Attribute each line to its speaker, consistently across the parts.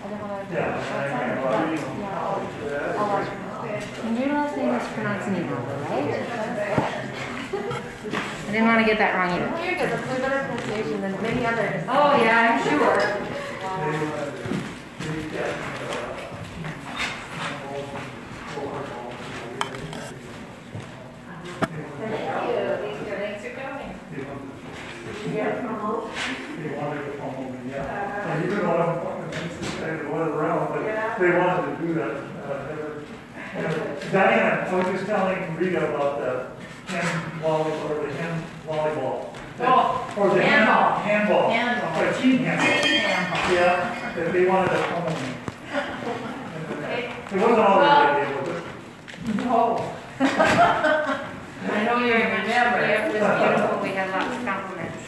Speaker 1: don't want to I'll watch it. And your last name is pronounced Nemo, right? I didn't want to get that wrong either. You're good. That's a better pronunciation than many others. Oh, yeah, I'm sure. Thanks for coming. Yeah.
Speaker 2: They wanted to come home, yeah. And even though they wanted around, but they wanted to do that. Diane, I was just telling Rita about the hand volleyball, or the hand volleyball. Or the handball. Or team handball. Yeah, that they wanted to come home. It wasn't all the idea, was it?
Speaker 1: No. I know you're a good member. It was beautiful. We had lots of compliments.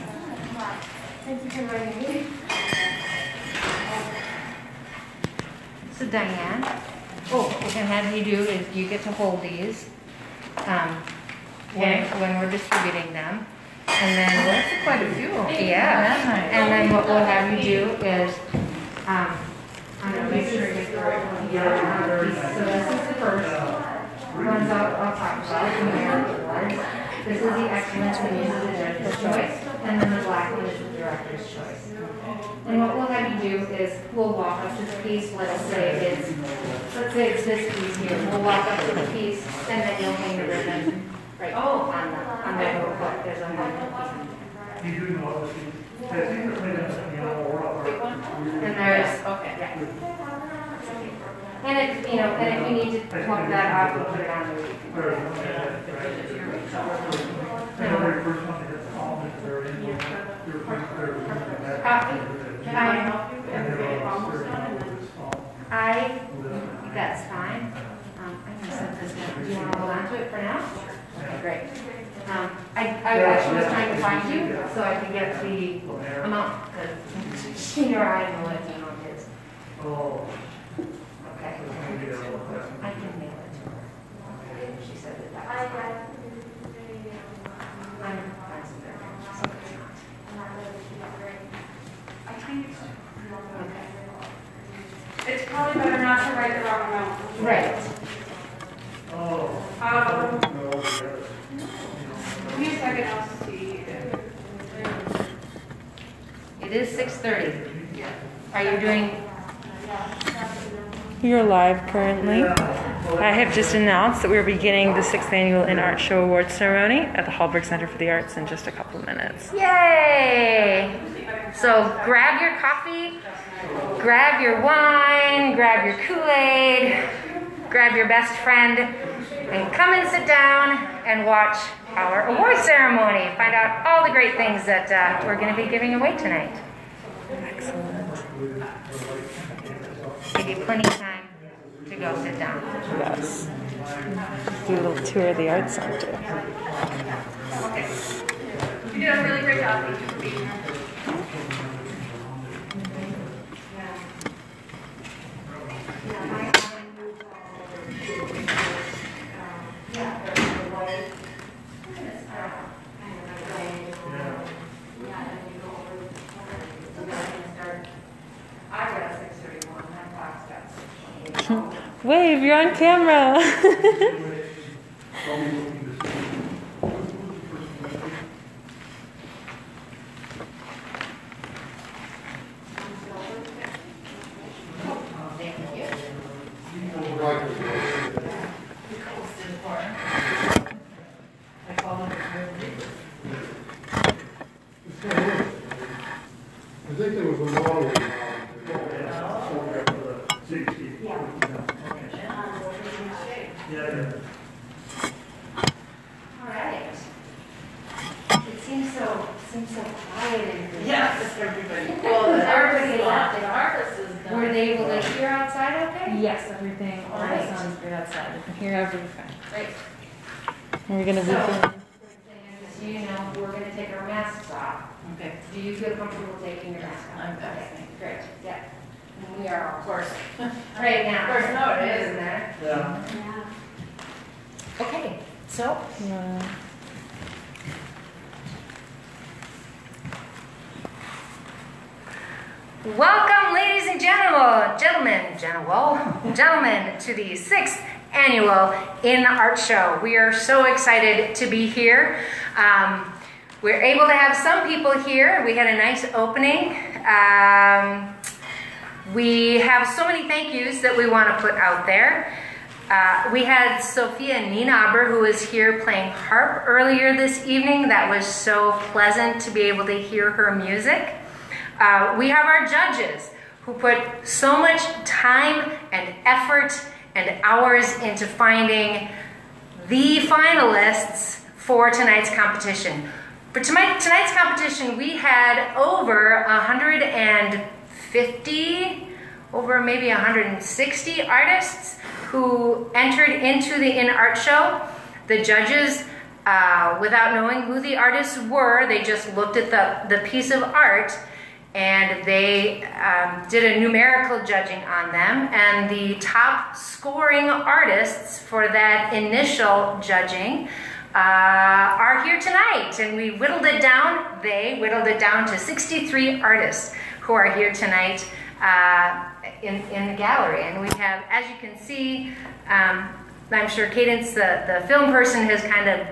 Speaker 1: Thank you for inviting me. So Diane, what we're going to have you do is you get to hold these when we're distributing them. And then
Speaker 3: that's quite a few.
Speaker 1: Yeah. And then what we'll have you do is I'm going to make sure you get the right one. Yeah. So this is the first. Runs out of top. This is the excellence one, this is the director's choice, and then the black one is the director's choice. And what we'll have you do is we'll walk up to the piece, let's say it's this piece here. We'll walk up to the piece and then you'll hang the ribbon right on the little hook. There's a hook.
Speaker 2: You do know what
Speaker 1: And there's yeah. And if you need to plug that off, we'll put it on the roof. That's fine. I'm going to set this down. Do you want to hold on to it for now? Okay, great. I actually was trying to find you so I could get the amount because she knew I know what the amount is. Okay. I can mail it to her. She said that was fine.
Speaker 4: It's probably better not to write the wrong amount.
Speaker 1: Right.
Speaker 4: Give me a second, I'll see.
Speaker 1: It is 6:30. Are you doing?
Speaker 3: You're live currently. I have just announced that we're beginning the 6th Annual In Art Show Awards Ceremony at the Hallberg Center for the Arts in just a couple of minutes.
Speaker 1: Yay! So grab your coffee, grab your wine, grab your Kool-Aid, grab your best friend, and come and sit down and watch our award ceremony. Find out all the great things that we're going to be giving away tonight.
Speaker 3: Excellent.
Speaker 1: Give you plenty of time to go sit down.
Speaker 3: Yes. Do a little tour of the Art Center.
Speaker 4: Okay. You did a really great job. Thank you for being here.
Speaker 3: Wave, you're on camera.
Speaker 5: I think there was a model.
Speaker 1: Alright. It seems so quiet in here.
Speaker 6: Yes, everybody.
Speaker 1: Well, everybody left.
Speaker 6: The harvest is done.
Speaker 1: Were they able to hear outside okay?
Speaker 3: Yes, everything. All
Speaker 1: Right.
Speaker 3: the sounds great outside. You can hear everything.
Speaker 1: Great.
Speaker 3: And we're gonna
Speaker 1: So,
Speaker 3: be
Speaker 1: the thing is, you know, we're gonna take our masks off.
Speaker 6: Okay.
Speaker 1: Do you feel comfortable taking your mask off?
Speaker 6: I'm good.
Speaker 1: Okay, great, yeah. And we are,
Speaker 6: Of course.
Speaker 1: right now.
Speaker 6: Of course, no, it is.
Speaker 1: Isn't there?
Speaker 2: Yeah.
Speaker 1: Okay, so, welcome, ladies and gentlemen, gentlemen, to the 6th annual In Art Show. We are so excited to be here. We're able to have some people here. We had a nice opening. We have so many thank yous that we want to put out there. We had Sophia Nienaber, who was here playing harp earlier this evening. That was so pleasant to be able to hear her music. We have our judges, who put so much time and effort and hours into finding the finalists for tonight's competition. For tonight's competition, we had over 150, over maybe 160 artists who entered into the In Art Show. The judges, without knowing who the artists were, they just looked at the piece of art and they did a numerical judging on them. And the top scoring artists for that initial judging are here tonight. And we whittled it down, they whittled it down to 63 artists who are here tonight in the gallery. And we have, as you can see, I'm sure Cadence, the film person, has kind of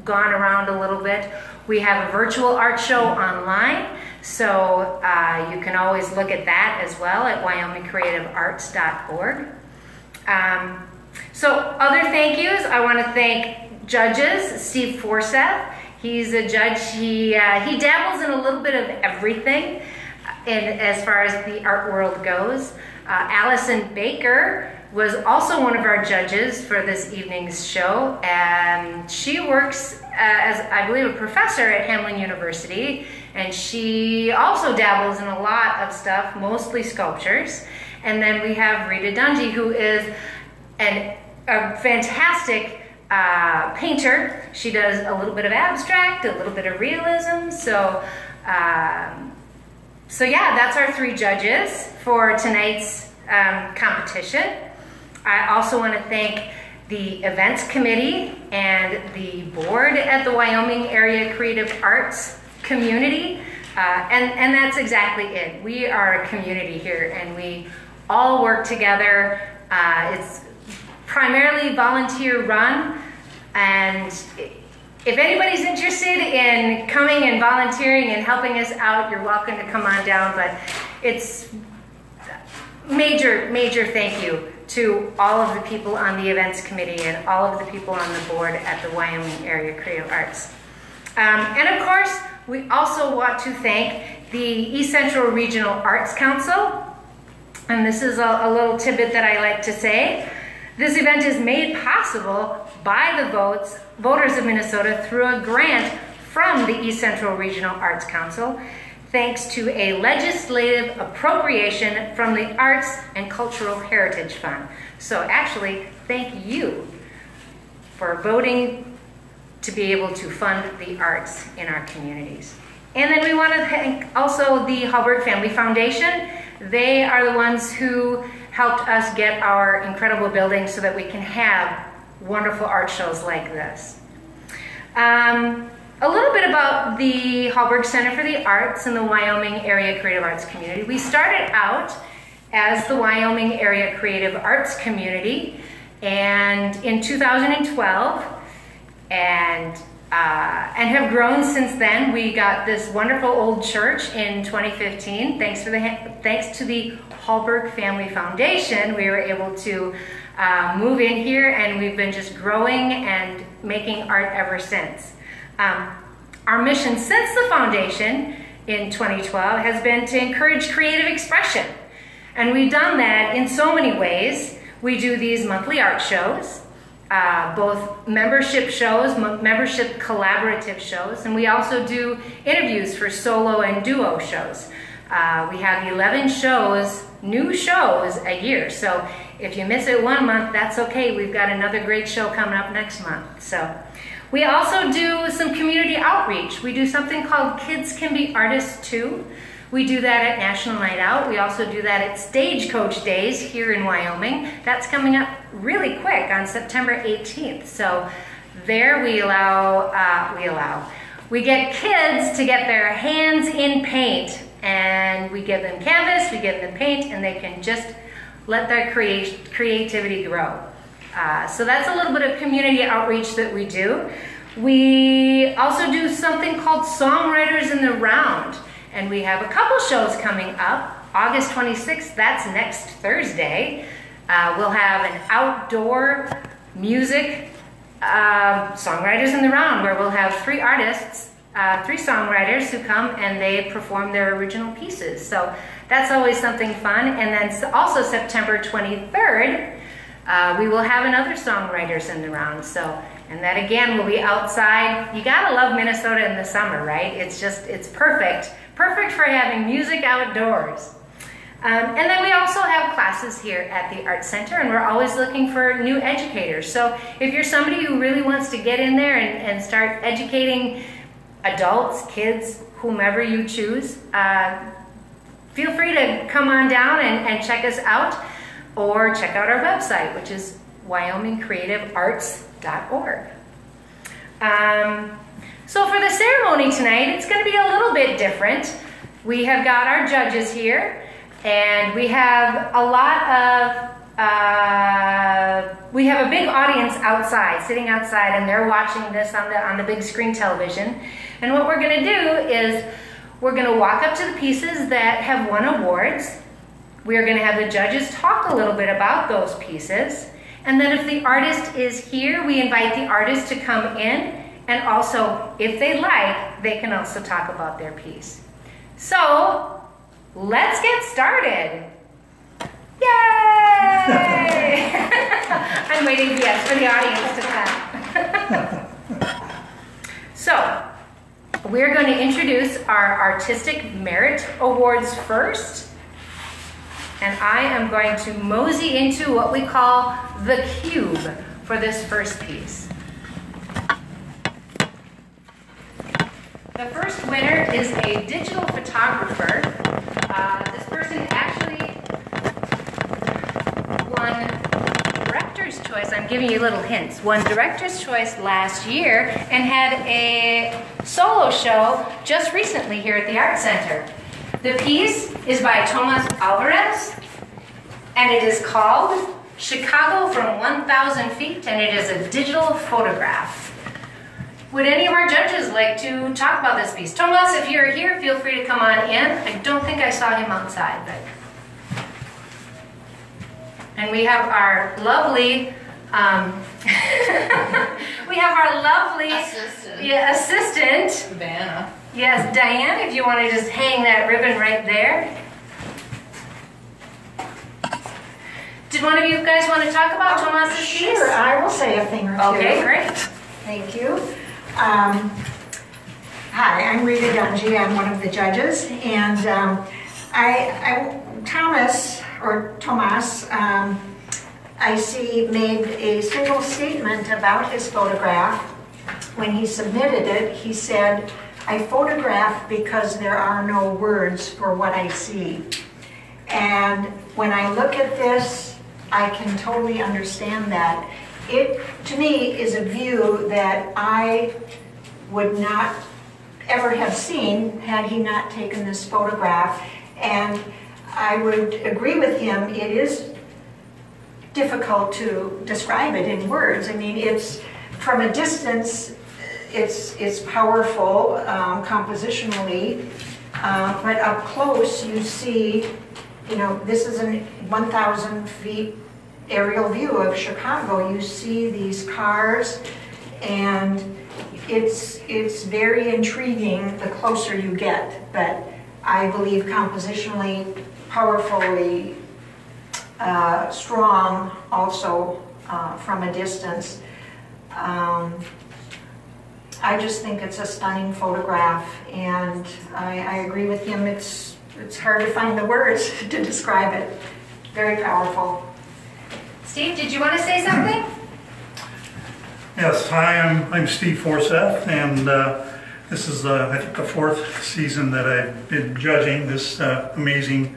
Speaker 1: gone around a little bit. We have a virtual art show online, so you can always look at that as well at wyomingarts.org. So other thank yous, I want to thank judges. Steve Forseth, he's a judge. He dabbles in a little bit of everything as far as the art world goes. Allison Baker was also one of our judges for this evening's show, and she works as, I believe, a professor at Hamline University, and she also dabbles in a lot of stuff, mostly sculptures. And then we have Rita Dungy, who is a fantastic painter. She does a little bit of abstract, a little bit of realism. So yeah, that's our 3 judges for tonight's competition. I also want to thank the events committee and the board at the Wyoming Area Creative Arts community. And that's exactly it. We are a community here, and we all work together. It's primarily volunteer run, and if anybody's interested in coming and volunteering and helping us out, you're welcome to come on down. But it's major thank you to all of the people on the events committee and all of the people on the board at the Wyoming Area Creative Arts. And of course, we also want to thank the East Central Regional Arts Council. And this is a little tidbit that I like to say. This event is made possible by the voters of Minnesota through a grant from the East Central Regional Arts Council, thanks to a legislative appropriation from the Arts and Cultural Heritage Fund. So actually, thank you for voting to be able to fund the arts in our communities. And then we want to thank also the Hallberg Family Foundation. They are the ones who helped us get our incredible building so that we can have wonderful art shows like this. A little bit about the Hallberg Center for the Arts and the Wyoming Area Creative Arts Community. We started out as the Wyoming Area Creative Arts Community, and in 2012, and have grown since then. We got this wonderful old church in 2015. Thanks to the Hallberg Family Foundation, we were able to move in here, and we've been just growing and making art ever since. Our mission since the foundation in 2012 has been to encourage creative expression. And we've done that in so many ways. We do these monthly art shows, both membership shows, membership collaborative shows, and we also do interviews for solo and duo shows. We have 11 shows, new shows a year. So if you miss it one month, that's okay. We've got another great show coming up next month. So we also do some community outreach. We do something called Kids Can Be Artists Too. We do that at National Night Out. We also do that at Stagecoach Days here in Wyoming. That's coming up really quick on September 18th. So there we get kids to get their hands in paint and we give them canvas, we give them paint, and they can just let their creativity grow. So that's a little bit of community outreach that we do. We also do something called Songwriters in the Round, and we have a couple shows coming up. August 26th, that's next Thursday. We'll have an outdoor music Songwriters in the Round, where we'll have 3 artists, 3 songwriters who come and they perform their original pieces. So that's always something fun. And then also September 23rd, we will have another Songwriters in the Round. So, and that again will be outside. You gotta love Minnesota in the summer, right? It's just, it's perfect. Perfect for having music outdoors. And then we also have classes here at the Art Center, and we're always looking for new educators. So if you're somebody who really wants to get in there and start educating adults, kids, whomever you choose, feel free to come on down and check us out, or check out our website, which is wyomingarts.org. So for the ceremony tonight, it's going to be a little bit different. We have got our judges here, and we have a lot of, we have a big audience outside, sitting outside, and they're watching this on the big screen television. And what we're going to do is we're going to walk up to the pieces that have won awards. We're going to have the judges talk a little bit about those pieces. And then if the artist is here, we invite the artist to come in. And also, if they like, they can also talk about their piece. So, let's get started. Yay! I'm waiting, yes, for the audience to clap. So, we're going to introduce our Artistic Merit Awards first. And I am going to mosey into what we call the cube for this first piece. The first winner is a digital photographer. This person actually won Director's Choice. I'm giving you little hints. Won Director's Choice last year and had a solo show just recently here at the Art Center. The piece is by Tomas Alvarez, and it is called Chicago from 1,000 Feet, and it is a digital photograph. Would any of our judges like to talk about this piece? Tomas, if you're here, feel free to come on in. I don't think I saw him outside, but... And we have our lovely, we have our lovely assistant.
Speaker 6: Savannah.
Speaker 1: Yes, Diane, if you want to just hang that ribbon right there. Did one of you guys want to talk about Tomas's piece?
Speaker 7: Sure, I will say a thing or two.
Speaker 1: Okay, great.
Speaker 7: Thank you. Hi, I'm Rita Dungy. I'm one of the judges, and Tomas, I see made a single statement about his photograph. When he submitted it, he said, "I photograph because there are no words for what I see." And when I look at this, I can totally understand that. It, to me, is a view that I would not ever have seen had he not taken this photograph. And I would agree with him, it is difficult to describe it in words. I mean, it's, from a distance, it's powerful compositionally, but up close you see, you know, this is a 1,000 feet aerial view of Chicago. You see these cars, and it's very intriguing the closer you get, but I believe compositionally, powerfully strong also from a distance. I just think it's a stunning photograph, and I agree with him. It's hard to find the words to describe it. Very powerful.
Speaker 1: Steve, did you want to say something?
Speaker 2: Yes, hi, I'm Steve Forseth, and this is, I think, the 4th season that I've been judging this amazing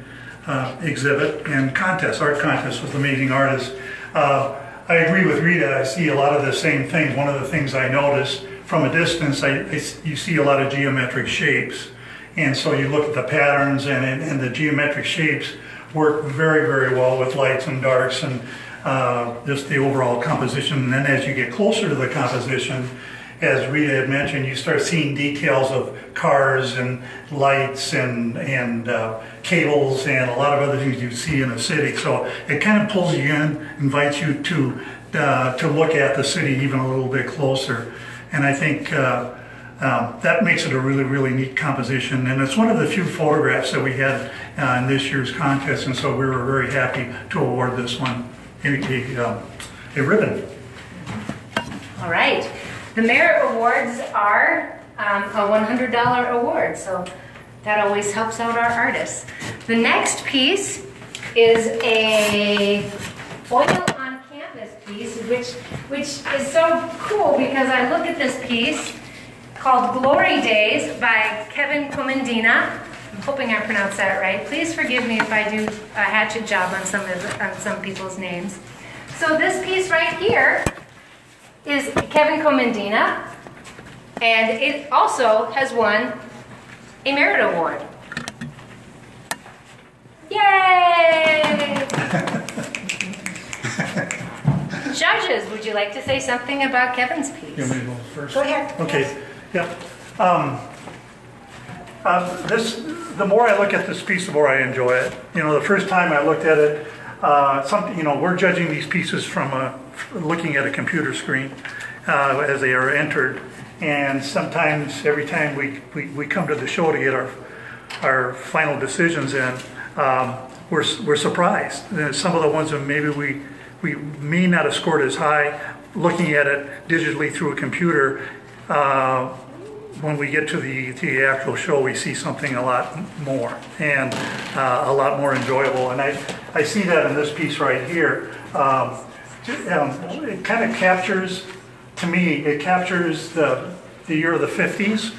Speaker 2: exhibit and contest, art contest with amazing artists. I agree with Rita. I see a lot of the same things. One of the things I notice from a distance, you see a lot of geometric shapes, And so you look at the patterns and the geometric shapes work very, very well with lights and darks and just the overall composition. And then as you get closer to the composition, as Rita had mentioned, you start seeing details of cars and lights and cables and a lot of other things you see in a city. So it kind of pulls you in, invites you to look at the city even a little bit closer. And I think that makes it a really, really neat composition. And it's one of the few photographs that we had in this year's contest. And so we were very happy to award this one a ribbon.
Speaker 1: All right. The merit awards are a $100 award, so that always helps out our artists. The next piece is a oil on canvas piece, which is so cool because I look at this piece called Glory Days by Kevin Komadina. I'm hoping I pronounced that right. Please forgive me if I do a hatchet job on some people's names. So this piece right here is Kevin Komadina, and it also has won a merit award. Yay! Judges, would you like to say something about Kevin's piece?
Speaker 2: You want me to go first?
Speaker 7: Go ahead.
Speaker 2: Okay, yeah. The more I look at this piece, the more I enjoy it. You know, the first time I looked at it, we're judging these pieces from looking at a computer screen as they are entered, and sometimes every time we come to the show to get our final decisions in, we're surprised. Some of the ones that maybe we may not have scored as high looking at it digitally through a computer, when we get to the actual show, we see something a lot more and a lot more enjoyable. And I see that in this piece right here. It kind of captures, to me, it captures the year of the 50s,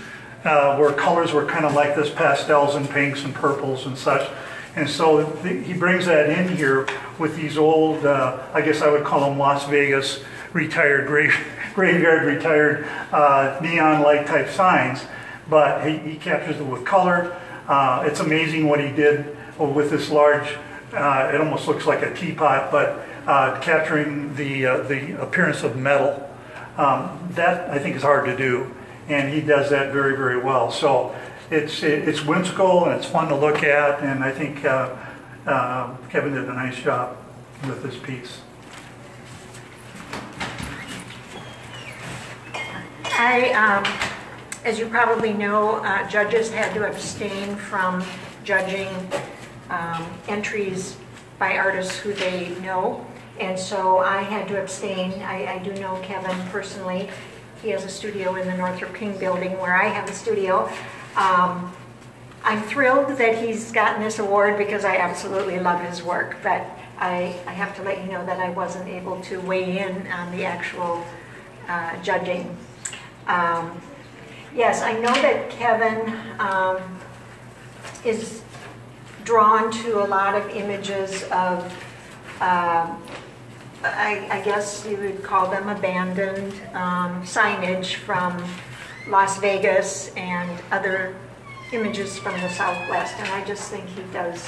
Speaker 2: where colors were kind of like this, pastels and pinks and purples and such. And so he brings that in here with these old, I guess I would call them Las Vegas retired, graveyard retired neon light type signs. But he captures it with color. It's amazing what he did with this large, it almost looks like a teapot, but capturing the appearance of metal. That I think is hard to do, and he does that very, very well. So it's whimsical and it's fun to look at, and I think Kevin did a nice job with this piece.
Speaker 7: As you probably know, judges had to abstain from judging entries by artists who they know. And so I had to abstain. I do know Kevin personally. He has a studio in the Northrop King building where I have a studio. I'm thrilled that he's gotten this award because I absolutely love his work, but I have to let you know that I wasn't able to weigh in on the actual judging. Yes, I know that Kevin is drawn to a lot of images of I guess you would call them abandoned signage from Las Vegas and other images from the Southwest, and I just think he does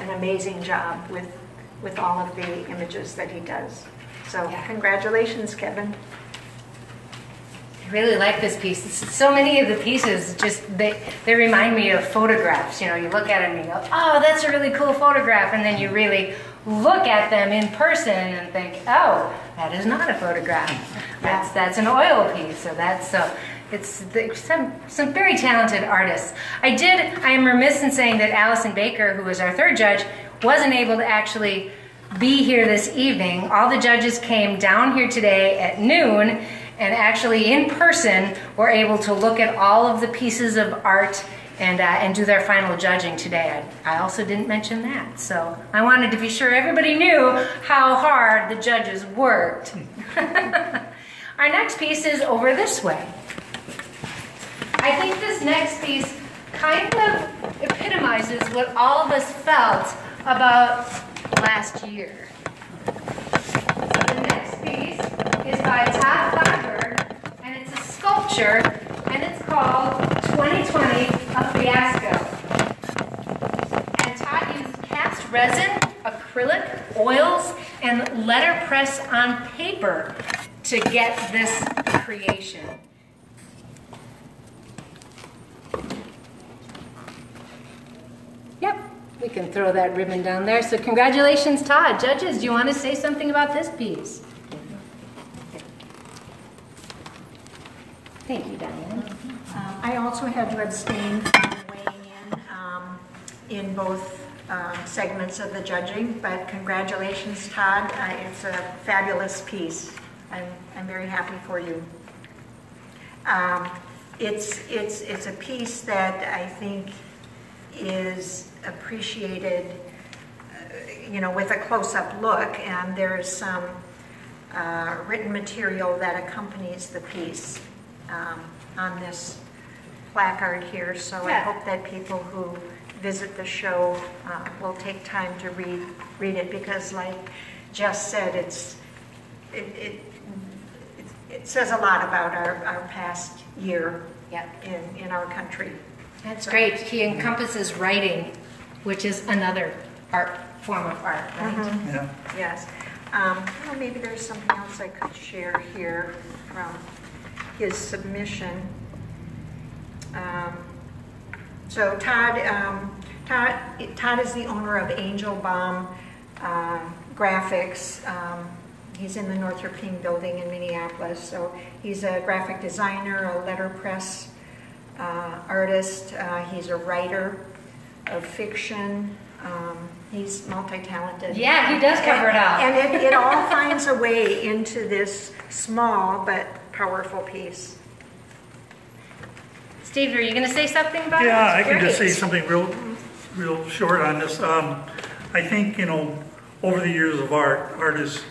Speaker 7: an amazing job with all of the images that he does. So congratulations, Kevin.
Speaker 1: I really like this piece. So many of the pieces just they remind me of photographs. You know, you look at them and you go, oh, that's a really cool photograph, and then you really look at them in person and think, oh, that is not a photograph. That's an oil piece. So it's some very talented artists. I am remiss in saying that Allison Baker, who was our third judge, wasn't able to actually be here this evening. All the judges came down here today at noon, and actually in person were able to look at all of the pieces of art and do their final judging today. I also didn't mention that, so I wanted to be sure everybody knew how hard the judges worked. Our next piece is over this way. I think this next piece kind of epitomizes what all of us felt about last year. So the next piece is by Todd Thyberg, and it's a sculpture, and it's called 2020 a Fiasco. And Todd used cast resin, acrylic, oils, and letterpress on paper to get this creation. Yep, we can throw that ribbon down there. So congratulations, Todd. Judges, do you want to say something about this piece? Thank you, Diane.
Speaker 7: I also had to abstain from weighing in both segments of the judging, but congratulations, Todd. It's a fabulous piece. I'm very happy for you. It's a piece that I think is appreciated, with a close-up look, and there's some written material that accompanies the piece on this placard here, so I hope that people who visit the show will take time to read it, because like Jess said, it says a lot about our past year in our country.
Speaker 1: That's great. He encompasses writing, which is another form of art, right?
Speaker 7: Mm-hmm.
Speaker 2: Yeah.
Speaker 7: Yes. Well, maybe there's something else I could share here from his submission. So Todd is the owner of Angel Bomb Graphics. He's in the Northrop King building in Minneapolis. So he's a graphic designer, a letterpress artist. He's a writer of fiction. He's multi-talented.
Speaker 1: Yeah, he does cover it all.
Speaker 7: And it all finds a way into this small but powerful piece.
Speaker 1: Steve, are you going to say something about it?
Speaker 2: Yeah, I can
Speaker 1: Great.
Speaker 2: just say something real short on this. I think, over the years of art, artists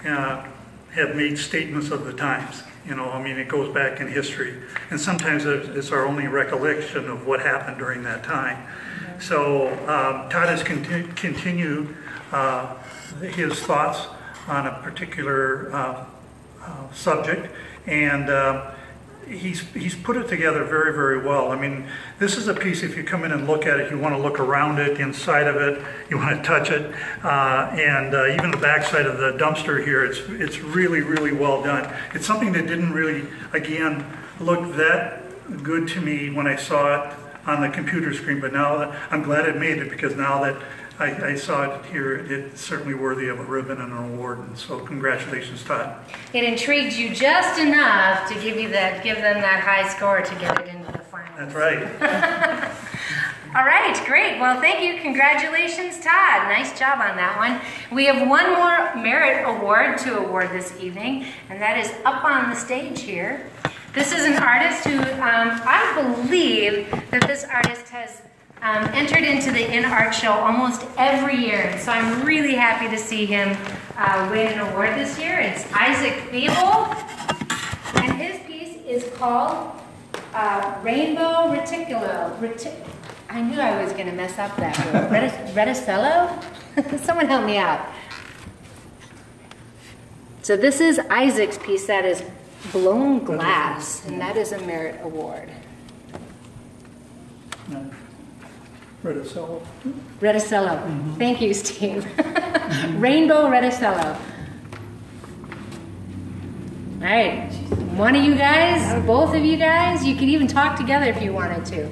Speaker 2: have made statements of the times. It goes back in history. And sometimes it's our only recollection of what happened during that time. Mm-hmm. So Todd has continued his thoughts on a particular subject, and he's put it together very, very well. This is a piece, if you come in and look at it, you want to look around it, inside of it, you want to touch it, and even the backside of the dumpster here, it's really, really well done. It's something that didn't really, again, look that good to me when I saw it on the computer screen, but now that I'm glad it made it, because now that I saw it here, it's certainly worthy of a ribbon and an award, and so congratulations, Todd.
Speaker 1: It intrigued you just enough to give them that high score to get it into the finals.
Speaker 2: That's right.
Speaker 1: All right, great. Well, thank you. Congratulations, Todd. Nice job on that one. We have one more merit award to award this evening, and that is up on the stage here. This is an artist who, I believe that this artist has entered into the In Art Show almost every year, and so I'm really happy to see him win an award this year. It's Isaac Theobald, and his piece is called Rainbow Reticello. I knew I was going to mess up that word. Reticello? Someone help me out. So this is Isaac's piece that is blown glass, and that is a merit award.
Speaker 2: No. Reticello.
Speaker 1: Reticello. Mm-hmm. Thank you, Steve. Rainbow Reticello. All right. One of you guys, both of you guys, you could even talk together if you wanted to.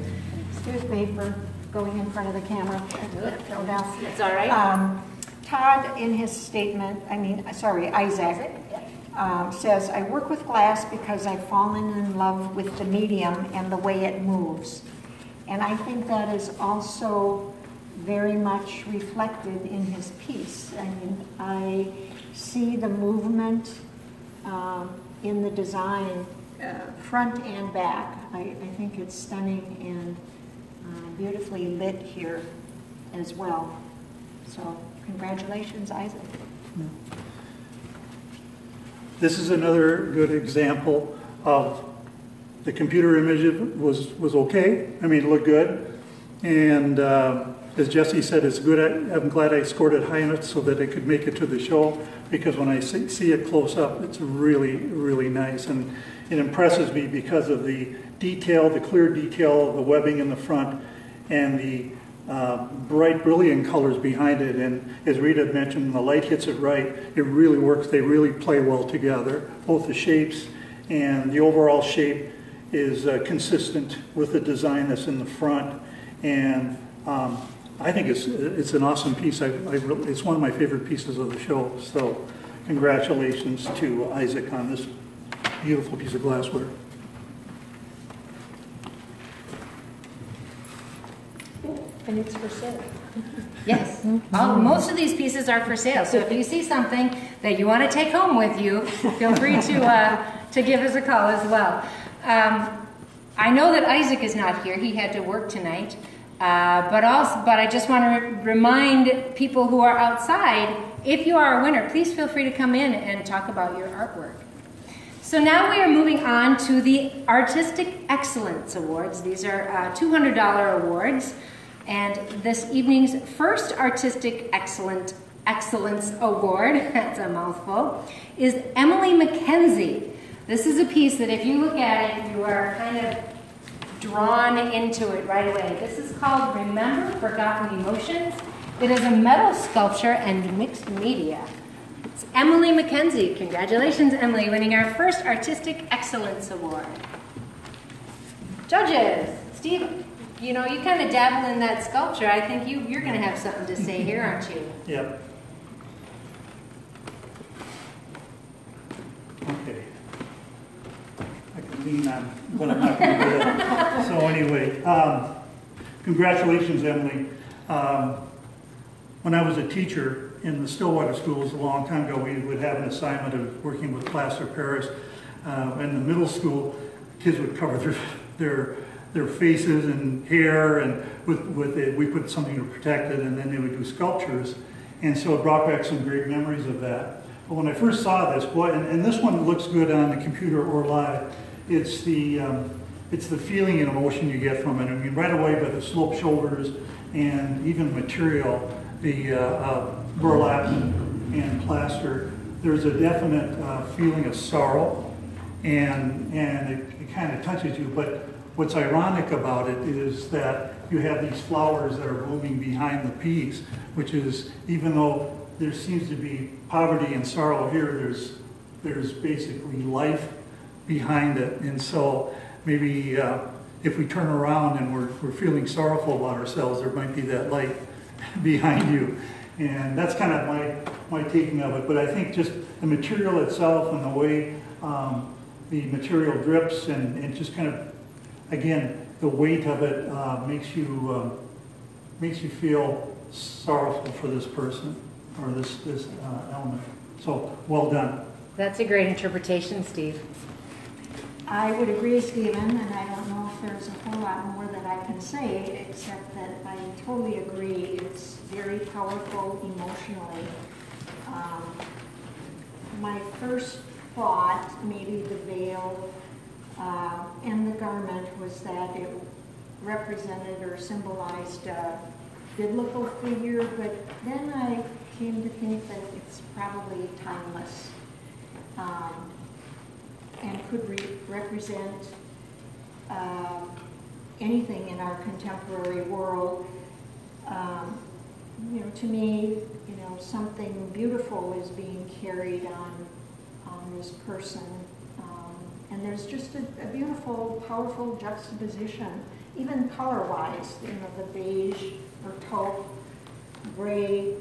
Speaker 7: Excuse me for going in front of the camera.
Speaker 1: It's all right.
Speaker 7: Todd, in his statement, Isaac, says, I work with glass because I've fallen in love with the medium and the way it moves. And I think that is also very much reflected in his piece. I see the movement in the design, front and back. I think it's stunning and beautifully lit here as well. So congratulations, Isaac.
Speaker 2: This is another good example of the computer image was okay. It looked good. And as Jesse said, it's good. I'm glad I scored it high enough so that I could make it to the show, because when I see it close up, it's really, really nice. And it impresses me because of the detail, the clear detail of the webbing in the front, and the bright, brilliant colors behind it. And as Rita mentioned, when the light hits it right, it really works. They really play well together. Both the shapes and the overall shape is consistent with the design that's in the front. And I think it's an awesome piece. It's one of my favorite pieces of the show. So congratulations to Isaac on this beautiful piece of glassware.
Speaker 7: And it's for sale.
Speaker 1: Yes, most of these pieces are for sale. So if you see something that you want to take home with you, feel free to give us a call as well. I know that Isaac is not here. He had to work tonight. But I just want to remind people who are outside, if you are a winner, please feel free to come in and talk about your artwork. So now we are moving on to the Artistic Excellence Awards. These are $200 awards. And this evening's first Artistic Excellence Award, that's a mouthful, is Emily McKenzie. This is a piece that if you look at it, you are kind of drawn into it right away. This is called Remember Forgotten Emotions. It is a metal sculpture and mixed media. It's Emily McKenzie. Congratulations, Emily, winning our first Artistic Excellence Award. Judges, Steve, you know, you kind of dabble in that sculpture. I think you're going to have something to say here, aren't you?
Speaker 2: Yep. Okay. I can lean on, but I'm not going to do that. So anyway, congratulations, Emily. When I was a teacher in the Stillwater schools a long time ago, we would have an assignment of working with plaster Paris. In the middle school, kids would cover their faces and hair, and with it, we put something to protect it, and then they would do sculptures. And so it brought back some great memories of that. But when I first saw this, boy, and this one looks good on the computer or live, it's the feeling and emotion you get from it. I mean, right away by the sloped shoulders and even material, the burlap and plaster, there's a definite feeling of sorrow, and it kind of touches you. But what's ironic about it is that you have these flowers that are blooming behind the piece, which is, even though there seems to be poverty and sorrow here, there's basically life behind it. And so maybe if we turn around and we're feeling sorrowful about ourselves, there might be that light behind you. And that's kind of my taking of it. But I think just the material itself and the way the material drips and just kind of, again, the weight of it makes you feel sorrowful for this person or this element. So well done.
Speaker 1: That's a great interpretation, Steve.
Speaker 7: I would agree, Stephen, and I don't know if there's a whole lot more that I can say, except that I totally agree. It's very powerful emotionally. My first thought, maybe the veil and the garment, was that it represented or symbolized a biblical figure, but then I came to think that it's probably timeless. And could represent anything in our contemporary world. You know, to me, you know, something beautiful is being carried on this person, and there's just a beautiful, powerful juxtaposition, even color-wise. You know, the beige or taupe, gray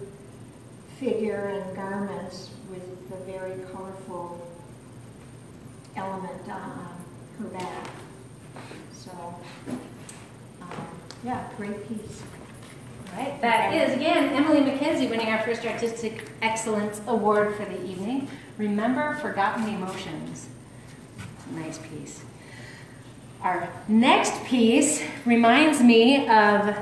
Speaker 7: figure and garments with the very colorful element on her back. So, yeah, great piece.
Speaker 1: All right, that is, again, Emily McKenzie winning our first Artistic Excellence Award for the evening. Remember Forgotten Emotions. Nice piece. Our next piece reminds me of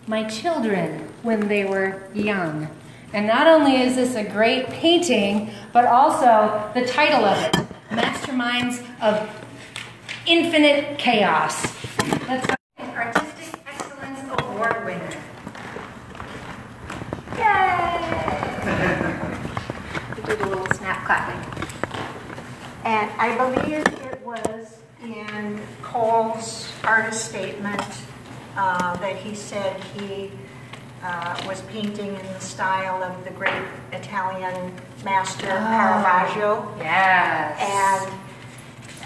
Speaker 1: my children when they were young. And not only is this a great painting, but also the title of it, Masterminds of Infinite Chaos. Let's go. Artistic Excellence award winner. Yay! We did a little snap clapping.
Speaker 7: And I believe it was in Cole's artist statement that he said he was painting in the style of the great Italian master Caravaggio.
Speaker 1: Yes.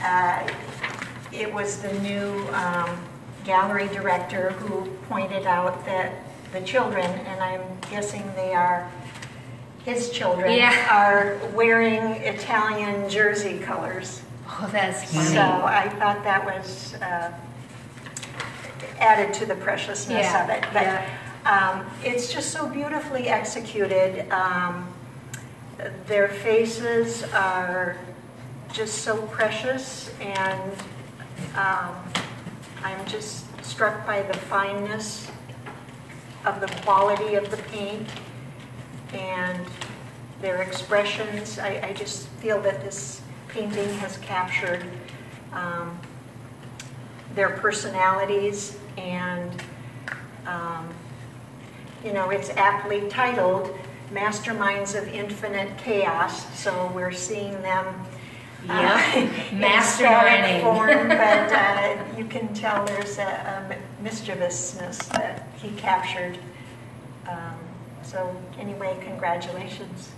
Speaker 7: And it was the new gallery director who pointed out that the children, and I'm guessing they are his children, are wearing Italian jersey colors.
Speaker 1: Oh, that's funny.
Speaker 7: So I thought that was added to the preciousness of it. But it's just so beautifully executed. Their faces are just so precious, and I'm just struck by the fineness of the quality of the paint and their expressions. I just feel that this painting has captured their personalities, and you know, it's aptly titled Masterminds of Infinite Chaos, so we're seeing them
Speaker 1: masterminding
Speaker 7: form, but you can tell there's a mischievousness that he captured. So anyway, congratulations.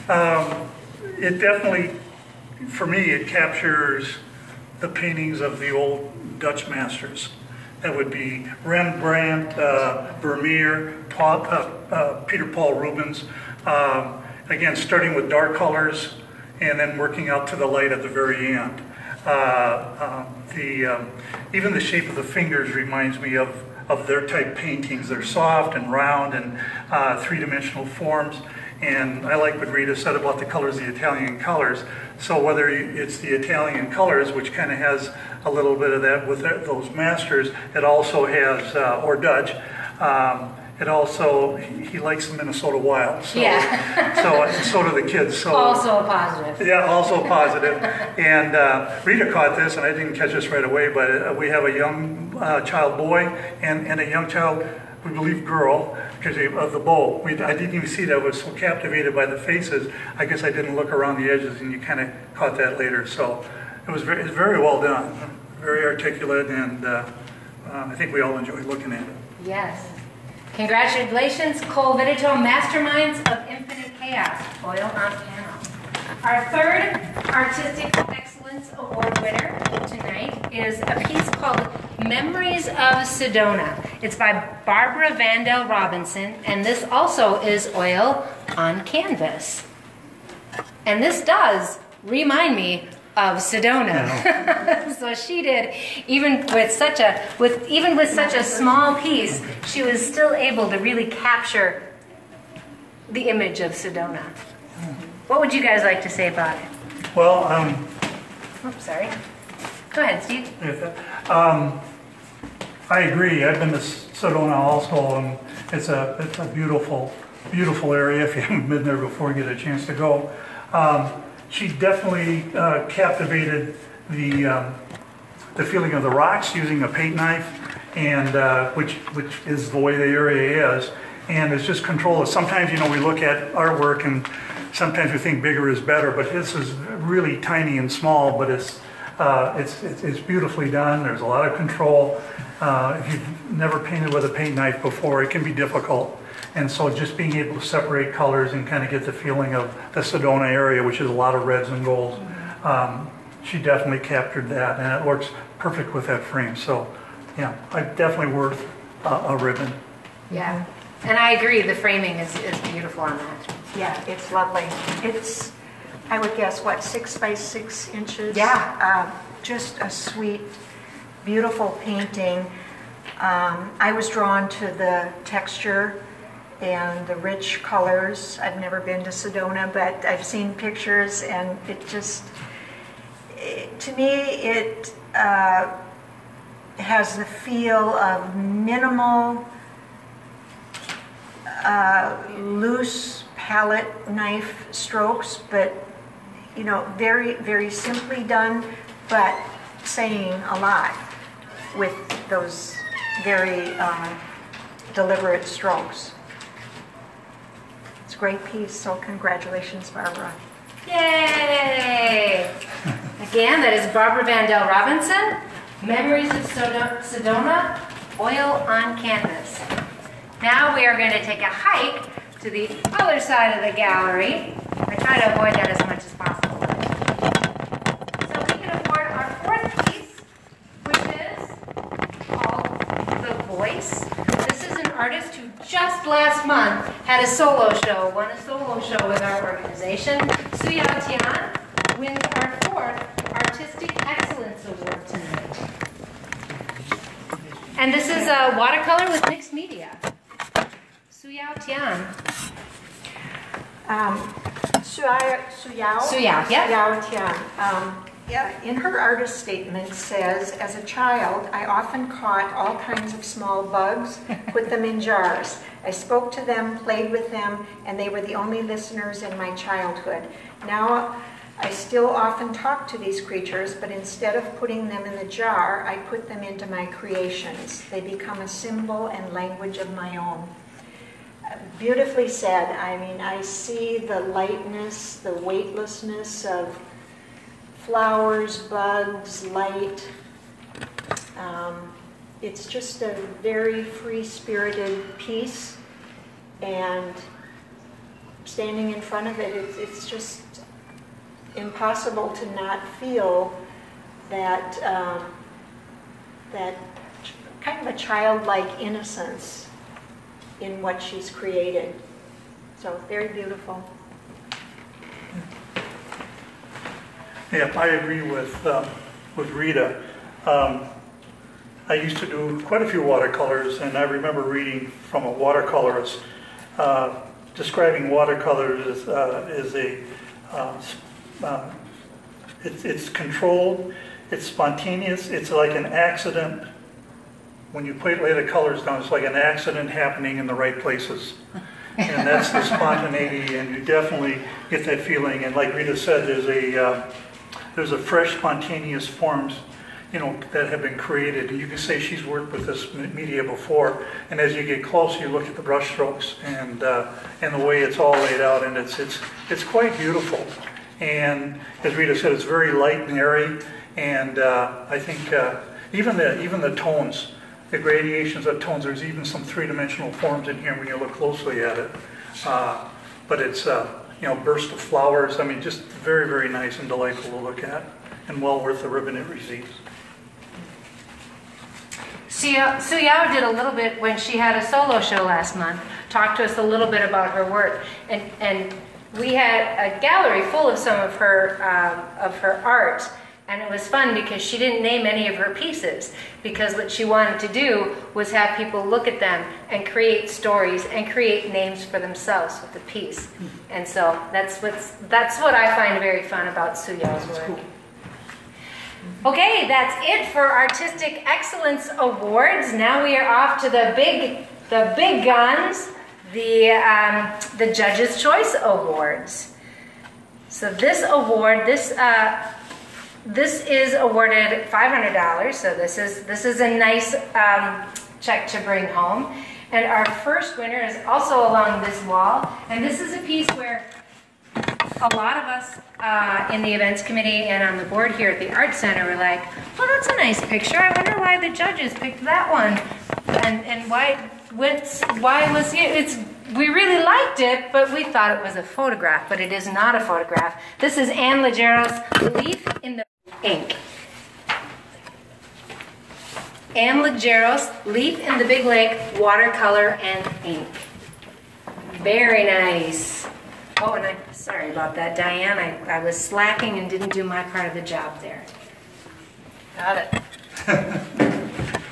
Speaker 2: It definitely, for me, it captures the paintings of the old Dutch masters. That would be Rembrandt, Vermeer, Peter Paul Rubens. Again, starting with dark colors and then working out to the light at the very end. Even the shape of the fingers reminds me of their type paintings. They're soft and round and three-dimensional forms. And I like what Rita said about the colors, the Italian colors. So whether it's the Italian colors, which kind of has a little bit of that with those masters, it also has, or Dutch, it also, he likes the Minnesota Wild. So, so do the kids. So,
Speaker 1: also a positive.
Speaker 2: Yeah, also positive. And Rita caught this, and I didn't catch this right away, but we have a young child boy and a young child, we believe girl, because of the bow. I didn't even see that. I was so captivated by the faces. I guess I didn't look around the edges, and you kind of caught that later. So it was very well done, very articulate, and I think we all enjoyed looking at it.
Speaker 1: Yes. Congratulations, Cole Vittetoe, Masterminds of Infinite Chaos, oil on panel. Our third Artistic Excellence Award winner tonight is a piece called Memories of Sedona. It's by Barbara Vandell Robinson, and this also is oil on canvas. And this does remind me of Sedona. So she did, even with such a small piece, she was still able to really capture the image of Sedona. What would you guys like to say about it?
Speaker 2: Well,
Speaker 1: Oops, sorry. Go ahead, Steve.
Speaker 2: I agree. I've been to Sedona also, and it's a beautiful, beautiful area. If you haven't been there before, get a chance to go. She definitely captivated the feeling of the rocks using a paint knife, and which is the way the area is, and it's just controlled. Sometimes, you know, we look at artwork and sometimes we think bigger is better, but this is really tiny and small, but it's beautifully done. There's a lot of control. If you've never painted with a paint knife before, it can be difficult. And so just being able to separate colors and kind of get the feeling of the Sedona area, which is a lot of reds and golds, she definitely captured that, and it works perfect with that frame. So, yeah, definitely worth a ribbon.
Speaker 1: Yeah, and I agree, the framing is beautiful on that.
Speaker 7: Yeah, it's lovely. It's, I would guess, what, 6 by 6 inches?
Speaker 1: Yeah.
Speaker 7: Just a sweet, beautiful painting. I was drawn to the texture and the rich colors. I've never been to Sedona, but I've seen pictures, and it just, to me, it has the feel of minimal, loose palette knife strokes, but, you know, very, very simply done, but saying a lot with those very deliberate strokes. It's a great piece, so congratulations, Barbara.
Speaker 1: Yay! Again, that is Barbara Van Dell Robinson, Memories of Sedona, Oil on Canvas. Now we are going to take a hike to the other side of the gallery. I try to avoid that as much as possible. So we can award our fourth piece, which is called The Voice. This is an artist who just last month had a solo show, won a solo show with our organization. Suyao Tian wins our fourth Artistic Excellence Award tonight. And this is a watercolor with mixed media. Suyao Tian.
Speaker 7: Suyao,
Speaker 1: yeah.
Speaker 7: Suyao Tian. In her artist statement says, as a child, I often caught all kinds of small bugs, put them in jars. I spoke to them, played with them, and they were the only listeners in my childhood. Now, I still often talk to these creatures, but instead of putting them in the jar, I put them into my creations. They become a symbol and language of my own. Beautifully said. I mean, I see the lightness, the weightlessness of flowers, bugs, light. It's just a very free-spirited piece, and standing in front of it, it's just impossible to not feel that that kind of a childlike innocence in what she's created. So very beautiful.
Speaker 2: Yeah, I agree with Rita. I used to do quite a few watercolors, and I remember reading from a watercolorist describing watercolors as it's controlled, it's spontaneous, it's like an accident. When you lay the colors down, it's like an accident happening in the right places. And that's the spontaneity, and you definitely get that feeling. And like Rita said, there's a fresh, spontaneous forms, that have been created. And you can say she's worked with this media before. And as you get closer, you look at the brush strokes and the way it's all laid out, and it's quite beautiful. And as Rita said, it's very light and airy. And I think even the tones, the gradations of tones, there's even some three-dimensional forms in here when you look closely at it. But it's burst of flowers. I mean, just very, very nice and delightful to look at, and well worth the ribbon it receives.
Speaker 1: Suyao did a little bit when she had a solo show last month, talked to us a little bit about her work, and we had a gallery full of some of her art, and it was fun because she didn't name any of her pieces, because what she wanted to do was have people look at them and create stories and create names for themselves with the piece. And so that's what I find very fun about Suyao's work. Cool. Okay, that's it for Artistic Excellence Awards. Now we are off to the big guns, the Judges' Choice Awards. So this award, this is awarded $500. So this is a nice check to bring home. And our first winner is also along this wall. And this is a piece where a lot of us in the events committee and on the board here at the Art Center were like, well, that's a nice picture. I wonder why the judges picked that one. And why was it? We really liked it, but we thought it was a photograph, but it is not a photograph. This is Anne Legeros' Leaf in the Ink. Anne Legeros, Leaf in the Big Lake, watercolor and ink. Very nice. Oh, and sorry about that, Diane. I was slacking and didn't do my part of the job there. Got it.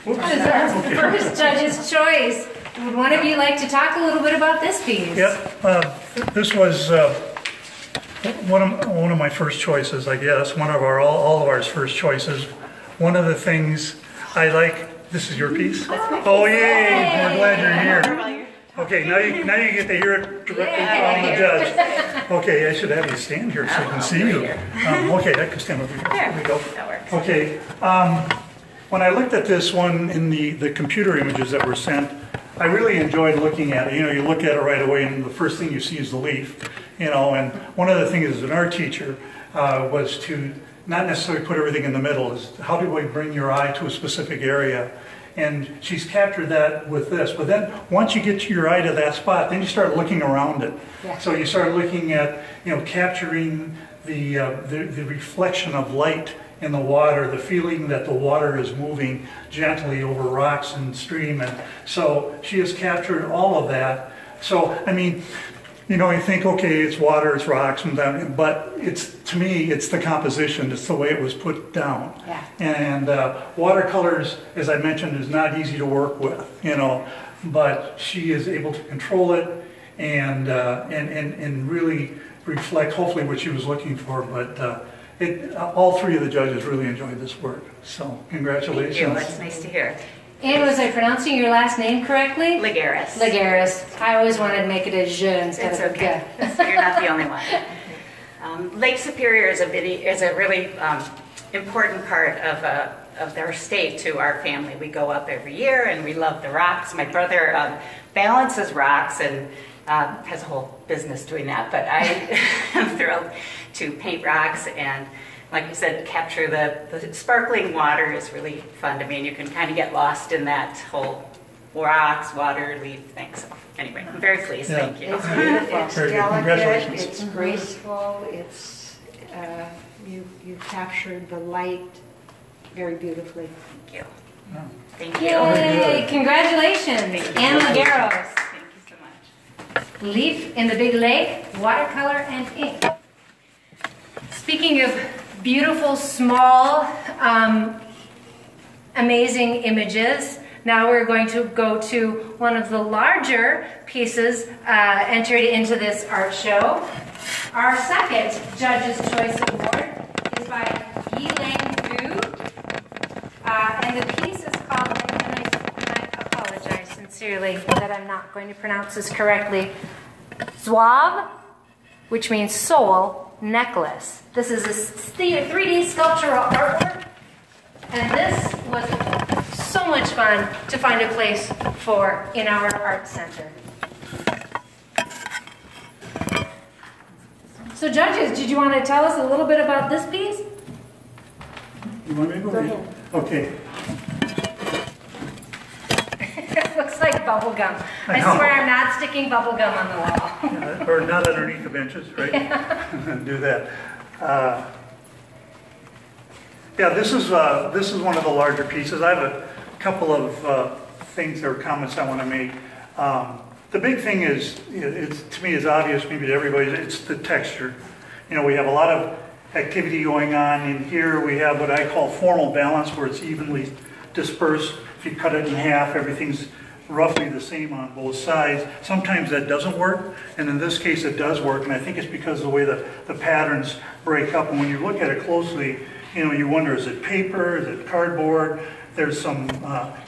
Speaker 1: That is our first Judge's Choice. Would one of you like to talk a little bit about this piece?
Speaker 2: Yep. This was one of my first choices, I guess. One of all of our first choices. One of the things I like. This is your piece. Oh yay! We're glad you're here. Okay, now you get to hear it directly from the judge. Okay, I should have you stand here so I can see you. Okay, I can stand over here. There we go.
Speaker 4: That works.
Speaker 2: Okay, when I looked at this one in the computer images that were sent, I really enjoyed looking at it. You know, you look at it right away and the first thing you see is the leaf. You know, and one of the things as an art teacher was to not necessarily put everything in the middle, is how do we bring your eye to a specific area? And she's captured that with this. But then once you get your eye to that spot, then you start looking around it.
Speaker 1: Yeah.
Speaker 2: So you start looking at, you know, capturing the reflection of light in the water, the feeling that the water is moving gently over rocks and stream. And so she has captured all of that. So, I mean, you know, you think, okay, it's water, it's rocks, and that, but it's, to me, it's the composition, it's the way it was put down.
Speaker 1: Yeah.
Speaker 2: And watercolors, as I mentioned, is not easy to work with, you know, but she is able to control it and really reflect, hopefully, what she was looking for. But all three of the judges really enjoyed this work, so congratulations.
Speaker 6: Thank you. That's nice to hear.
Speaker 1: And was I pronouncing your last name correctly?
Speaker 6: Legeros.
Speaker 1: Legeros. I always wanted to make it a je instead
Speaker 6: It's
Speaker 1: of a
Speaker 6: okay.
Speaker 1: ge.
Speaker 6: You're not the only one. Lake Superior is a really important part of their state to our family. We go up every year and we love the rocks. My brother balances rocks and has a whole business doing that, but I am thrilled to paint rocks and, like you said, capture the sparkling water is really fun to me, and you can kind of get lost in that whole rocks, water, leaf thing. So anyway, I'm very pleased.
Speaker 2: Yeah.
Speaker 6: Thank you.
Speaker 7: It's beautiful, it's
Speaker 2: Very good.
Speaker 7: delicate,
Speaker 2: Congratulations.
Speaker 7: it's graceful, it's, you captured the light very beautifully.
Speaker 6: Thank you.
Speaker 2: Yeah.
Speaker 6: Thank you.
Speaker 1: Yay! Congratulations, Ann Legeros.
Speaker 6: Thank you so much.
Speaker 1: Leaf in the Big Lake, watercolor and ink. Speaking of beautiful, small, amazing images, now we're going to go to one of the larger pieces entered into this art show. Our second Judge's Choice Award is by Yeeleng, and the piece is called, and I apologize sincerely that I'm not going to pronounce this correctly, Xuav, which means soul necklace. This is a 3D sculptural artwork, and this was so much fun to find a place for in our art center. So judges, did you want to tell us a little bit about this piece?
Speaker 2: You want me to go ahead? Okay.
Speaker 1: It looks like bubble gum. I
Speaker 2: know.
Speaker 1: swear I'm not sticking bubble gum on the wall.
Speaker 2: Or not underneath the benches, right? Do that. Yeah, this is one of the larger pieces. I have a couple of things or comments I want to make. The big thing is, it's to me is obvious, maybe to everybody, it's the texture. You know, we have a lot of activity going on in here. We have what I call formal balance, where it's evenly dispersed. If you cut it in half, everything's roughly the same on both sides. Sometimes that doesn't work, and in this case it does work, and I think it's because of the way the patterns break up. And when you look at it closely, you know, you wonder, is it paper, is it cardboard? There's some,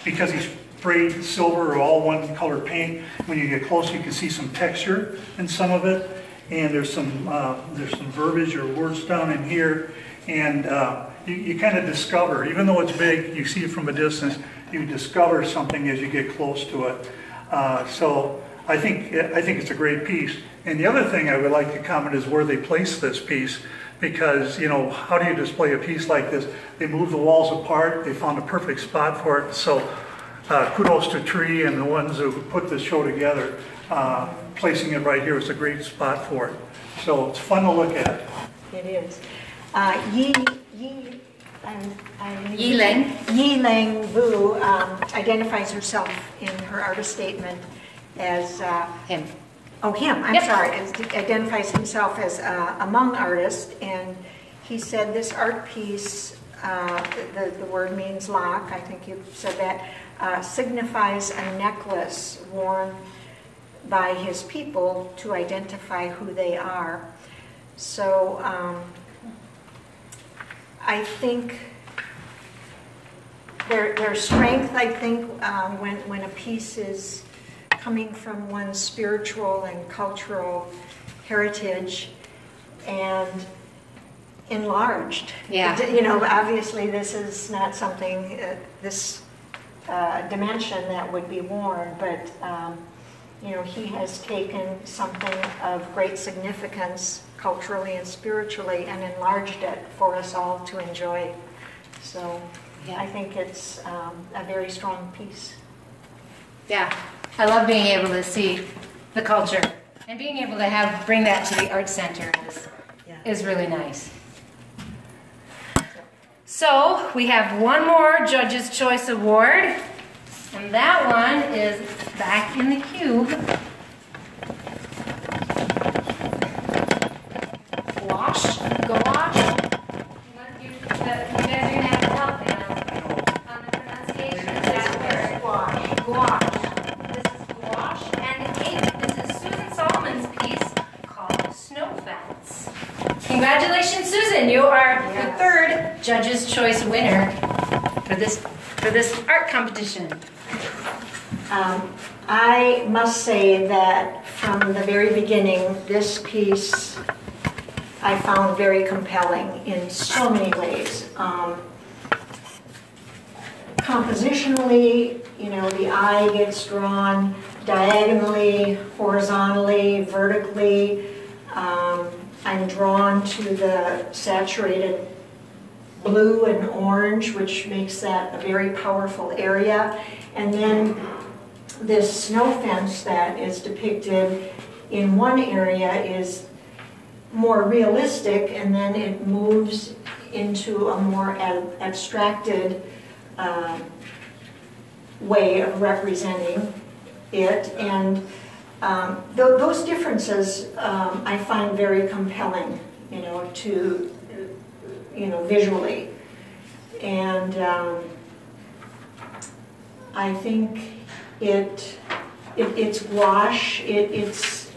Speaker 2: because he sprayed silver or all one color paint, when you get close you can see some texture in some of it, and there's some verbiage or words down in here, and you kind of discover, even though it's big, you see it from a distance, you discover something as you get close to it. So I think it's a great piece. And the other thing I would like to comment is where they place this piece, because, you know, how do you display a piece like this? They move the walls apart. They found a perfect spot for it. So kudos to Tree and the ones who put this show together. Placing it right here is a great spot for it. So it's fun to look at.
Speaker 7: It is.
Speaker 1: Yeeleng.
Speaker 7: Yeeleng Vu identifies herself in her artist statement as
Speaker 1: Him.
Speaker 7: Oh, him, I'm sorry, identifies himself as among artists, and he said this art piece, the word means lock, I think you said that, signifies a necklace worn by his people to identify who they are. So I think there's strength, I think, when a piece is coming from one's spiritual and cultural heritage, and enlarged.
Speaker 1: Yeah.
Speaker 7: You know, obviously this is not something, this dimension that would be worn, but you know, he has taken something of great significance culturally and spiritually and enlarged it for us all to enjoy. So
Speaker 1: Yeah.
Speaker 7: I think it's a very strong piece.
Speaker 1: Yeah, I love being able to see the culture and being able to bring that to the art center is really nice. So we have one more Judge's Choice Award, and that one is back in the cube. Gouache. You guys are gonna have to help me on the pronunciation of that word. Gouache. This is gouache, and this is Susan Solomon's piece called Snowfence. Congratulations, Susan! You are the third Judge's Choice winner for this art competition.
Speaker 7: I must say that from the very beginning, this piece I found very compelling in so many ways. Compositionally, you know, the eye gets drawn diagonally, horizontally, vertically. I'm drawn to the saturated blue and orange, which makes that a very powerful area. And then this snow fence that is depicted in one area is more realistic, and then it moves into a more abstracted way of representing it. And those differences I find very compelling, you know, visually. And I think it's gouache.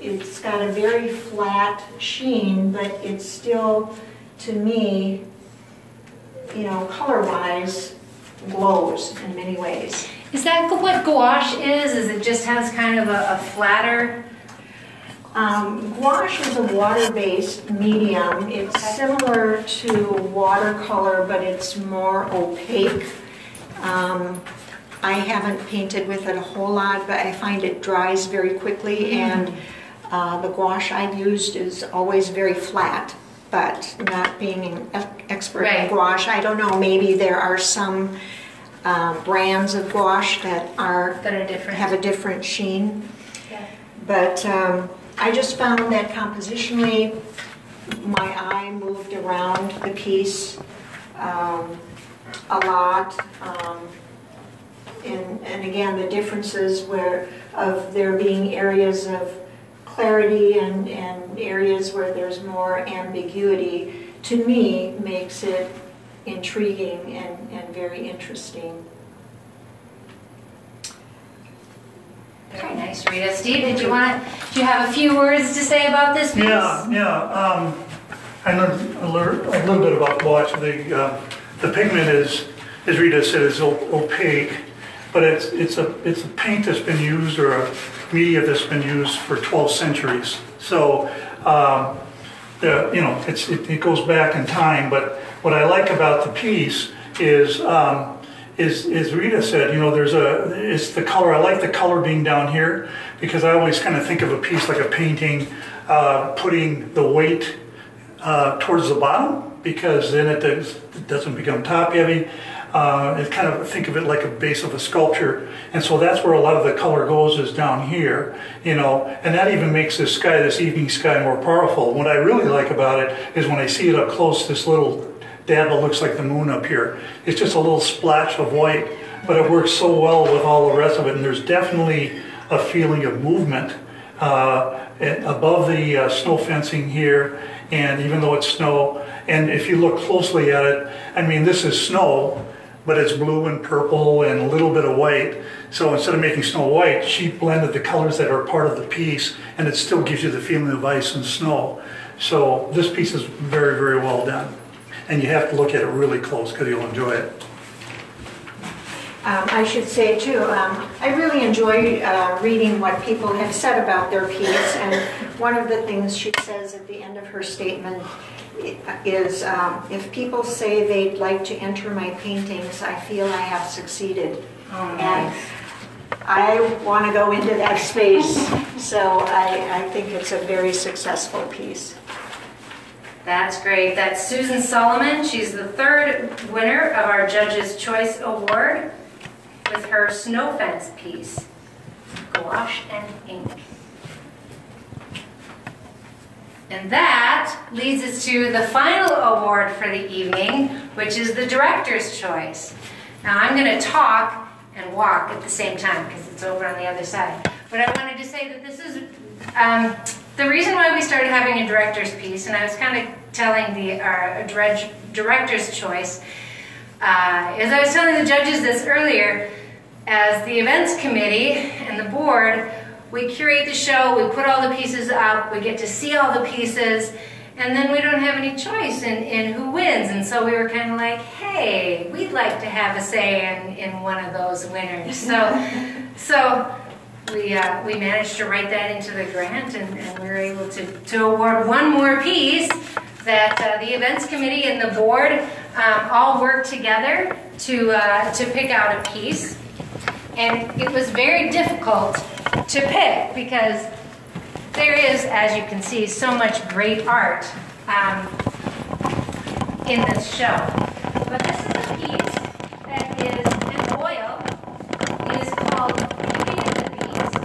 Speaker 7: It's got a very flat sheen, but it's still, to me, you know, color-wise, glows in many ways.
Speaker 1: Is that what gouache is? Is it just has kind of a flatter?
Speaker 7: Gouache is a water-based medium. It's similar to watercolor, but it's more opaque. I haven't painted with it a whole lot, but I find it dries very quickly, and the gouache I've used is always very flat, but not being an expert in gouache, I don't know, maybe there are some brands of gouache that are different, have a different sheen. Yeah. But I just found that compositionally, my eye moved around the piece a lot. And again, the differences of there being areas of clarity and areas where there's more ambiguity, to me, makes it intriguing and very interesting.
Speaker 1: Very nice, Rita. Steve, do you have a few words to say about this piece?
Speaker 2: Yeah. I learned a little bit about gouache. The pigment is, as Rita said, is opaque, but it's a paint that's been used, or a media that's been used for 12 centuries. So it goes back in time. But what I like about the piece is Rita said, you know, it's the color. I like the color being down here, because I always kind of think of a piece like a painting, putting the weight towards the bottom, because then it doesn't become top heavy. It kind of think of it like a base of a sculpture, and so that's where a lot of the color goes, is down here, you know, and that even makes this sky, this evening sky, more powerful. What I really like about it is when I see it up close, this little dab that looks like the moon up here. It's just a little splash of white, but it works so well with all the rest of it, and there's definitely a feeling of movement above the snow fencing here, and even though it's snow, and if you look closely at it, I mean, this is snow, but it's blue and purple and a little bit of white. So instead of making snow white, she blended the colors that are part of the piece, and it still gives you the feeling of ice and snow. So this piece is very, very well done. And you have to look at it really close, because you'll enjoy it.
Speaker 7: I should say too, I really enjoy reading what people have said about their piece, and one of the things she says at the end of her statement is, if people say they'd like to enter my paintings, I feel I have succeeded.
Speaker 1: Oh, nice.
Speaker 7: And I want to go into that space, so I think it's a very successful piece.
Speaker 1: That's great. That's Susan Solomon. She's the third winner of our Judge's Choice Award with her Snowfence piece, Gouache and Ink. And that leads us to the final award for the evening, which is the Director's Choice. Now I'm going to talk and walk at the same time because it's over on the other side. But I wanted to say that this is the reason why we started having a director's piece, and I was kind of telling the Director's Choice, as I was telling the judges this earlier, as the events committee and the board, we curate the show, we put all the pieces up, we get to see all the pieces, and then we don't have any choice in who wins. And so we were kind of like, hey, we'd like to have a say in one of those winners. So we managed to write that into the grant, and we were able to award one more piece that the events committee and the board all worked together to pick out a piece. And it was very difficult to pick because there is, as you can see, so much great art in this show. But this is a piece that is in oil. It is called Beauty and the Beast,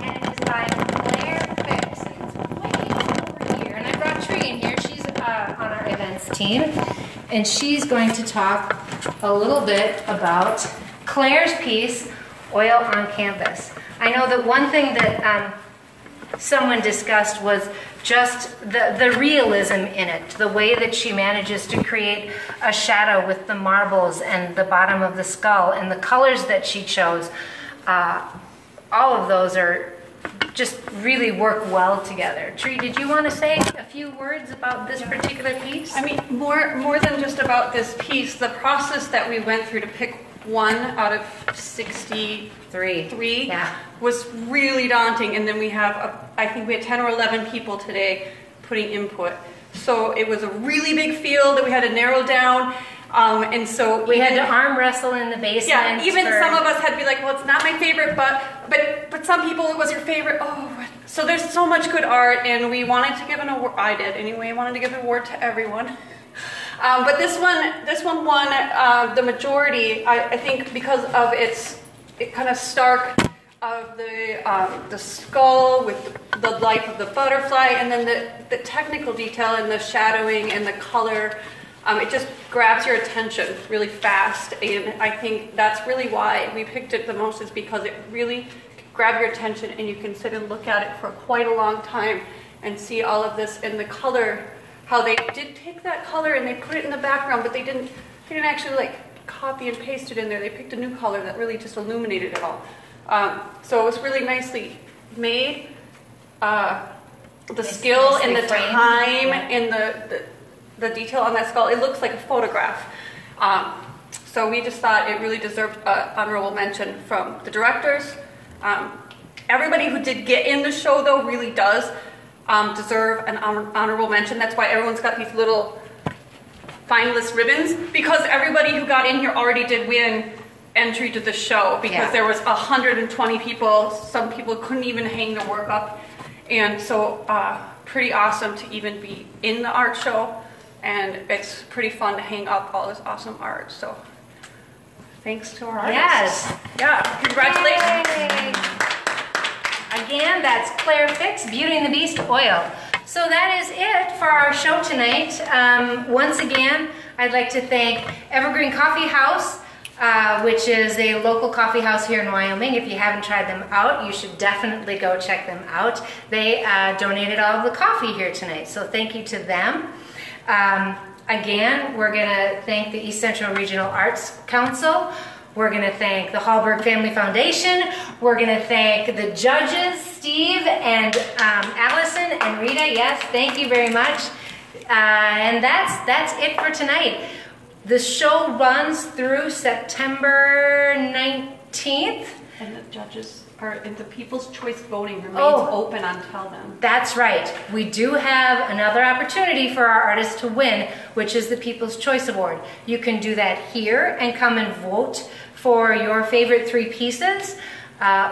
Speaker 1: and it is by Claire Fix. And it's way over here. And I brought Tree in here. She's on our events team. And she's going to talk a little bit about Claire's piece, Oil on Canvas. I know that one thing that someone discussed was just the realism in it, the way that she manages to create a shadow with the marbles and the bottom of the skull and the colors that she chose. All of those are just really work well together. Tree, did you want to say a few words about this particular piece?
Speaker 4: I mean, more than just about this piece, the process that we went through to pick one out of 63 was really daunting. And then we have, I think we had 10 or 11 people today putting input. So it was a really big field that we had to narrow down. And so
Speaker 1: we had to arm wrestle in the basement.
Speaker 4: Yeah, even some of us had to be like, well, it's not my favorite, but some people it was your favorite. Oh, so there's so much good art, and we wanted to give an award. I did anyway. I wanted to give an award to everyone. But this one won the majority. I think because of it kind of stark of the skull with the life of the butterfly, and then the technical detail and the shadowing and the color. It just grabs your attention really fast, and I think that's really why we picked it the most, is because it really grabs your attention and you can sit and look at it for quite a long time and see all of this and the color, how they did take that color and they put it in the background, but they didn't actually like copy and paste it in there. They picked a new color that really just illuminated it all. So it was really nicely made. The skill and the time and the detail on that skull, it looks like a photograph. So we just thought it really deserved an honorable mention from the directors. Everybody who did get in the show, though, really does deserve an honorable mention. That's why everyone's got these little finalist ribbons, because everybody who got in here already did win entry to the show, because there was 120 people. Some people couldn't even hang their work up. And so pretty awesome to even be in the art show. And it's pretty fun to hang up all this awesome art. So thanks to our artists.
Speaker 1: Yes.
Speaker 4: Yeah, congratulations.
Speaker 1: Yay. Again, that's Claire Fix, Beauty and the Beast Oil. So that is it for our show tonight. Once again, I'd like to thank Evergreen Coffee House, which is a local coffee house here in Wyoming. If you haven't tried them out, you should definitely go check them out. They donated all of the coffee here tonight, so thank you to them. Again, we're going to thank the East Central Regional Arts Council. We're going to thank the Hallberg Family Foundation. We're going to thank the judges, Steve and Allison and Rita. Yes, thank you very much. And that's it for tonight.
Speaker 8: The show runs through September 19th.
Speaker 4: And the judges are, and the People's Choice voting remains
Speaker 8: Oh.
Speaker 4: open until then.
Speaker 8: That's right. We do have another opportunity for our artists to win, which is the People's Choice Award. You can do that here and come and vote for your favorite 3 pieces.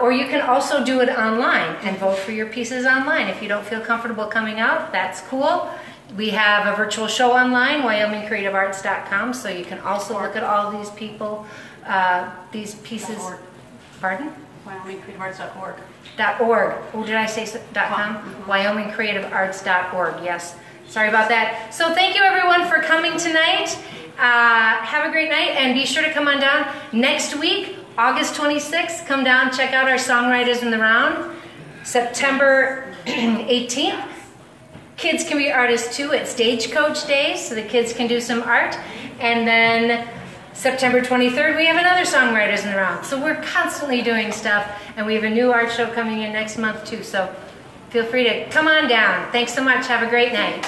Speaker 8: Or you can also do it online and vote for your pieces online. If you don't feel comfortable coming out, that's cool. We have a virtual show online, wyomingcreativearts.com, so you can also look at all these people, these pieces.
Speaker 4: .org.
Speaker 8: Pardon?
Speaker 4: WyominGCreativeArts.org.
Speaker 8: .org. Oh, did I say .com? WyominGCreativeArts.org, yes. Sorry about that. So thank you everyone for coming tonight. Have a great night and be sure to come on down. Next week, August 26th, come down, check out our Songwriters in the Round. September 18th, kids can be artists too at Stagecoach Days, so the kids can do some art. And then September 23rd, we have another Songwriters in the Round. So we're constantly doing stuff, and we have a new art show coming in next month too, so feel free to come on down. Thanks so much. Have a great night.